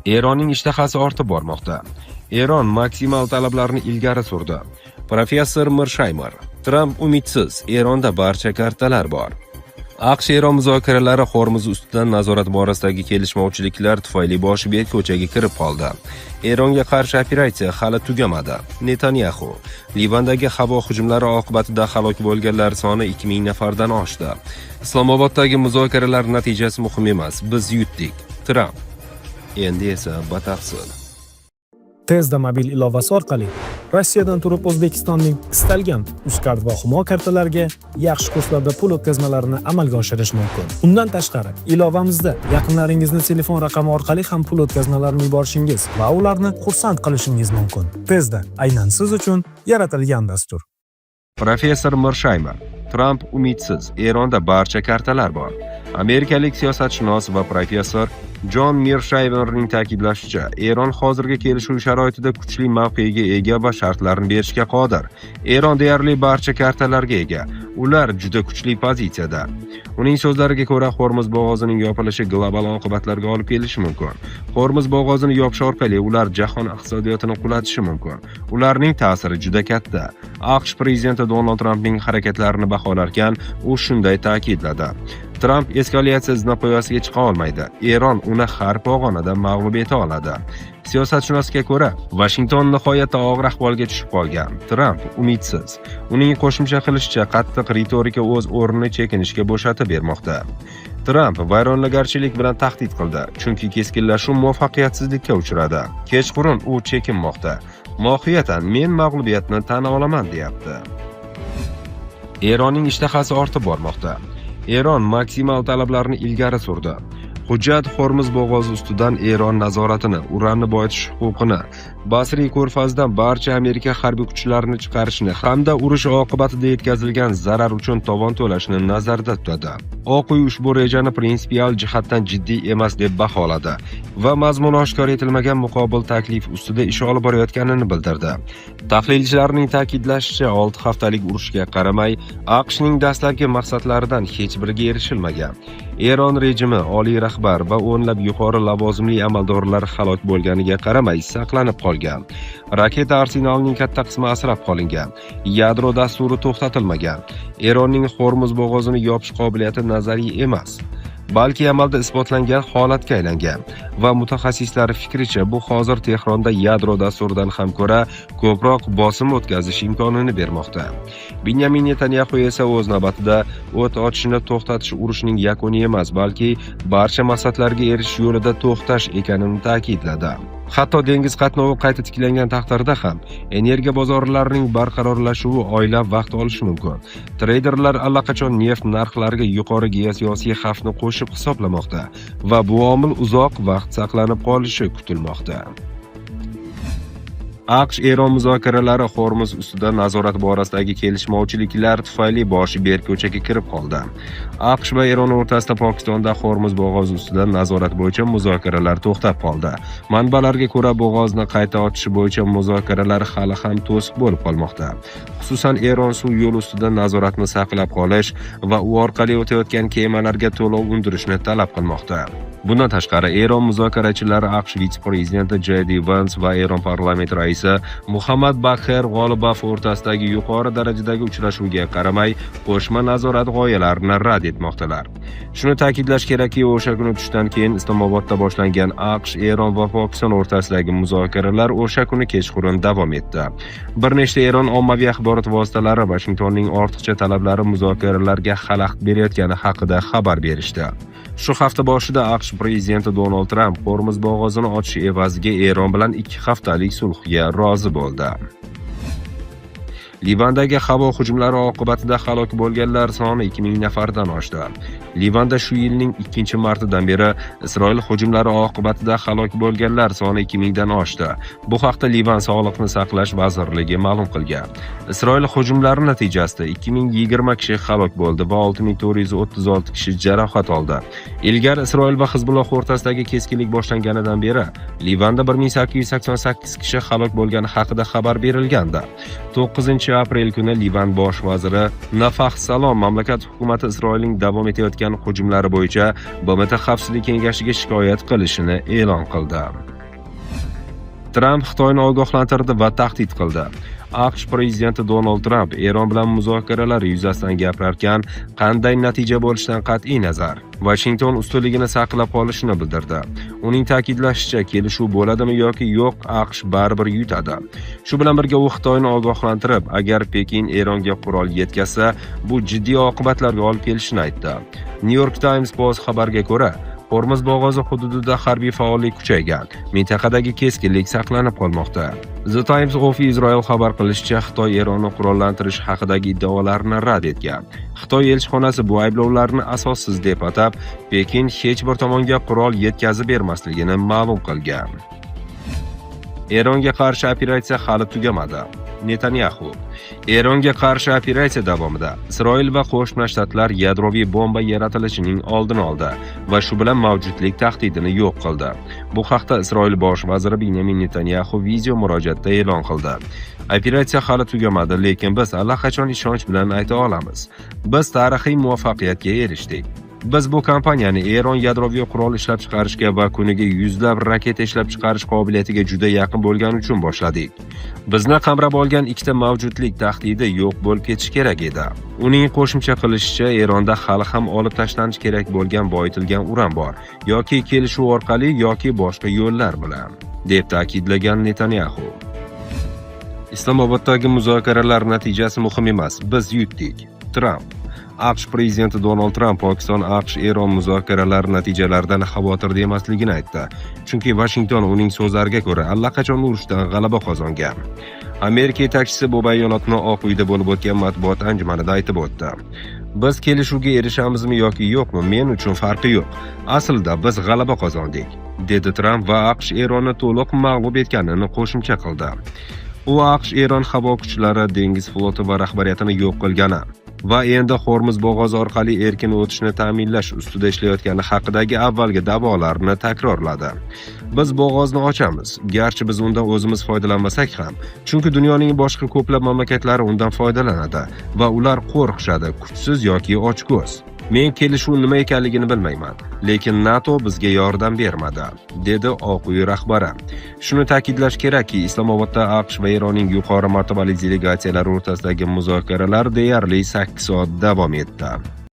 Eronning ishtahasi ortib bormoqda. Eron maksimal talablarni ilgari surdi. Professor Mirshaymer: Tramp umidsiz, Eronda barcha kartalar bor. AQSh-Eron muzokaralari Hormuz ustidan nazorat borasidagi kelishmovchiliklar tufayli boshi berk ko'chaga kirib qoldi. Eronga qarshi operatsiya hali tugamadi. Netanyahu: Livandagi havo hujumlari oqibatida halok bo'lganlar soni 2000 nafardan oshdi. Islomoboddagi muzokaralar natijasi muhim emas, biz yutdik. Tramp. Endi esa batafsil. Tezda mobil ilovasi orqali Rossiyadan turib O'zbekistonning istalgan Uzcard va Humo kartalariga yaxshi kurslarda pul o'tkazmalarini amalga oshirish mumkin. Undan tashqari, ilovamizda yaqinlaringizni telefon raqami orqali ham pul o'tkazmalarini yuborishingiz va ularni xursand qilishingiz mumkin. Tezda aynan siz uchun yaratilgan dastur. Professor Mirshaymer: Tramp umidsiz, Eronda barcha kartalar bor. Amerikalik siyosatshunos va professor John Mirshaymerning ta'kidlashicha, Eron hozirgi kelishuv sharoitida kuchli mavqega ega va shartlarni berishga qodir. Eron deyarli barcha kartalarga ega. Ular juda kuchli pozitsiyada. Uning so'zlariga ko'ra, Hormuz bo'g'ozining yopilishi global oqibatlarga olib kelishi mumkin. Hormuz bo'g'ozini yopish orqali ular jahon iqtisodiyotini qulatishi mumkin. Ularning ta'siri juda katta. AQSh prezidenti Donald Trampning harakatlarini baholarkan, u shunday ta'kidladi: Tramp eskalatsiya zinapoyasiga chiqa olmaydi. Eron uni har pog'onada mag'lub eta oladi. Siyosatshunosga ko'ra, Washington nihoyatda og'ir ahvolga tushib qolgan. Tramp umidsiz. Uning qo'shimcha qilishicha, qattiq ritorika o'z o'rnini chekinishga bo'shatib bermoqda. Tramp vayronagarchilik bilan tahdid qildi, chunki keskinlashuv muvaffaqiyatsizlikka uchradi. Kechqurun u chekinmoqda. Mohiyatan men mag'lubiyatni tan olaman, deyapti. Eronning ishtahasi ortib bormoqda. Eron maksimal talablarni ilgari surdi. Hujjat Hormuz bo'g'ozi ustidan Eron nazoratini, uranni boyitish huquqini, Basriy ko'rfazidan barcha Amerika harbiy kuchlarini chiqarishni hamda urush oqibatida yetkazilgan zarar uchun tovon to'lashni nazarda tutadi. Oq uy ushbu rejani prinsipial jihatdan jiddiy emas deb baholadi va mazmuni oshkor etilmagan muqobil taklif ustida ish olib borayotganini bildirdi. Tahlilchilarning ta'kidlashicha, 6 haftalik urushga qaramay, AQShning dastlabki maqsadlaridan hech biriga erishilmagan. Eron rejimi oliy rahbar va o'nlab yuqori lavozimli amaldorlar halok bo'lganiga qaramay saqlanib qolgan. Raketa arsenalining katta qismi asrab qolingan. Yadro dasturi to'xtatilmagan. Eronning Hormuz bo'g'ozini yopish qobiliyati nazariy emas, balki amalda isbotlangan holatga aylangan va mutaxassislar fikricha, bu hozir Tehronda yadro dasturidan ham ko'ra ko'proq bosim o'tkazish imkonini bermoqda. Benyamin Netanyahu esa o'z navbatida o't ochishni to'xtatish urushning yakuni emas, balki barcha maqsadlarga erishish yo'lida to'xtash ekanini ta'kidladi. Hatto dengiz qatnovi qayta tiklangan taqdirda ham energiya bozorlarining barqarorlashuvi oylab vaqt olishi mumkin. Treyderlar allaqachon neft narxlariga yuqori geosiyosiy xavfni qo'shib hisoblamoqda va bu omil uzoq vaqt saqlanib qolishi kutilmoqda. AQSh-Eron muzokaralari Hormuz ustida nazorat borasidagi kelishmovchiliklar tufayli boshi berk ko'chaga kirib qoldi. AQSh va Eron o'rtasida Pokistonda Hormuz bo'g'ozi ustidan nazorat bo'yicha muzokaralar to'xtab qoldi. Manbalarga ko'ra, bo'g'ozni qayta ochish bo'yicha muzokaralar hali ham to'siq bo'lib qolmoqda. Xususan, Eron suv yo'l ustida nazoratni saqlab qolish va u orqali o'tayotgan kemalarga to'lov undirishni talab qilmoqda. Bundan tashqari, Eron muzokarachilari AQSh vitse-prezidenti J.D. Vance va Eron parlamenti raisi Muhammad Bakir G'olibov o'rtasidagi yuqori darajadagi uchrashuvga qaramay, qo'shma nazorat g'oyalarini rad etmoqdalar. Shuni ta'kidlash kerakki, o'sha kuni tushdan keyin Islomobodda boshlangan AQSh, Eron va Pokiston o'rtasidagi muzokaralar o'sha kuni kechqurun davom etdi. Bir nechta Eron ommaviy axborot vositalari Washingtonning ortiqcha talablari muzokaralarga xalaqit berayotgani haqida xabar berishdi. Shu hafta boshida AQSh prezidenti Donald Tramp Hormuz bo'g'ozini ochish evaziga Eron bilan 2 haftalik sulhga rozi bo'ldi. Livandagi havo hujumlari oqibatida halok bo'lganlar soni 2000 nafardan oshdi. Livanda shu yilning 2-martidan beri Isroil hujumlari oqibatida halok bo'lganlar soni 2000 dan oshdi. Bu haqda Livan Sog'liqni saqlash vazirligi ma'lum qilgan. Isroil hujumlari natijasida 2020 kishi halok bo'ldi va 6436 kishi jarohat oldi. Ilgari Isroil va Hizbulloh o'rtasidagi keskinlik boshlanganidan beri Livanda 1888 kishi halok bo'lgani haqida xabar berilgandi. 9-aprel kuni Livan bosh vaziri Nafah Salom mamlakat hukumati Isroilning davom etayotgan hujumlari bo'yicha BMT Xavfsizlik kengashiga shikoyat qilishini e'lon qildi. Tramp Xitoyni ogohlantirdi va tahdid qildi. AQSh prezidenti Donald Tramp Eron bilan muzokaralar yuzasidan gapirarkan, qanday natija bo'lishidan qat'iy nazar Washington ustunligini saqlab qolishini bildirdi. Uning ta'kidlashicha, kelishuv bo'ladimi yoki yo'q, AQSh baribir yutadi. Shu bilan birga u Xitoyni ogohlantirib, agar Pekin Eronga qurol yetkazsa, bu jiddiy oqibatlarga olib kelishini aytdi. New York Times Post xabariga ko'ra, Hormuz bo'g'ozi hududida harbiy faollik kuchaygan, mintaqadagi keskinlik saqlanib qolmoqda. The Times of Israel xabar qilishicha, Xitoy Eronni qurollantirish haqidagi iddaolarni rad etgan. Xitoy elchixonasi bu ayblovlarni asossiz deb atab, Pekin hech bir tomonga qurol yetkazib bermasligini ma'lum qilgan. Eronga qarshi operatsiya hali tugamadi. Netanyahu. Eronga qarshi operatsiya davomida Isroil va Qo'shma Shtatlar yadroviy bomba yaratilishining oldini oldi va shu bilan mavjudlik tahdidini yo'q qildi. Bu haqda Isroil bosh vaziri Benyamin Netanyahu video murojaatda e'lon qildi. Operatsiya hali tugamadi, lekin biz allaqachon ishonch bilan ayta olamiz. Biz tarixiy muvaffaqiyatga erishdik. Biz bu kompaniyani Eron yadroviy qurol ishlab chiqarishga va kuniga yuzlab raketa ishlab chiqarish qobiliyatiga juda yaqin bo'lgani uchun boshladik. Bizni qamrab olgan ikkita mavjudlik tahdidi yo'q bo'lib ketishi kerak edi. Uning qo'shimcha qilishicha, Eronda hali ham olib tashlanish kerak bo'lgan boyitilgan uran bor, yoki kelishuv orqali yoki boshqa yo'llar bilan, deb ta'kidlagan Netanyahu. Islomoboddagi muzokaralar natijasi muhim emas, biz yutdik. Tramp. AQSh prezidenti Donald Tramp Pokiston-AQSh-Eron muzokaralari natijalaridan xavotirda emasligini aytdi. Chunki Washington uning so'zlariga ko'ra allaqachon urushdan g'alaba qozongan. Amerika yetakchisi bu bayonotni Oq uyda bo'lib o'tgan matbuot anjumanida aytib o'tdi. Biz kelishuvga erishamizmi yoki yo'qmi, men uchun farqi yo'q. Aslida biz g'alaba qozondik, dedi Tramp va AQSh Eronni to'liq mag'lub etganini qo'shimcha qildi. U AQSh Eron havo kuchlari, dengiz floti va rahbariyatini yo'q qilgani va endi Hormuz bo'g'ozi orqali erkin o'tishni ta'minlash ustida ishlayotgani haqidagi avvalgi da'volarni takrorladi. Biz bo'g'ozni ochamiz, garchi biz undan o'zimiz foydalanmasak ham, chunki dunyoning boshqa ko'plab mamlakatlari undan foydalanadi va ular qo'rqishadi, kuchsiz yoki ochko'z. Men kelishuv nima ekanligini bilmayman, lekin NATO bizga yordam bermadi, dedi Oq uy rahbari. Shuni ta'kidlash kerakki, Islomobodda AQSh va Eronning yuqori martabali delegatsiyalari o'rtasidagi muzokaralar deyarli 8 soat davom etdi.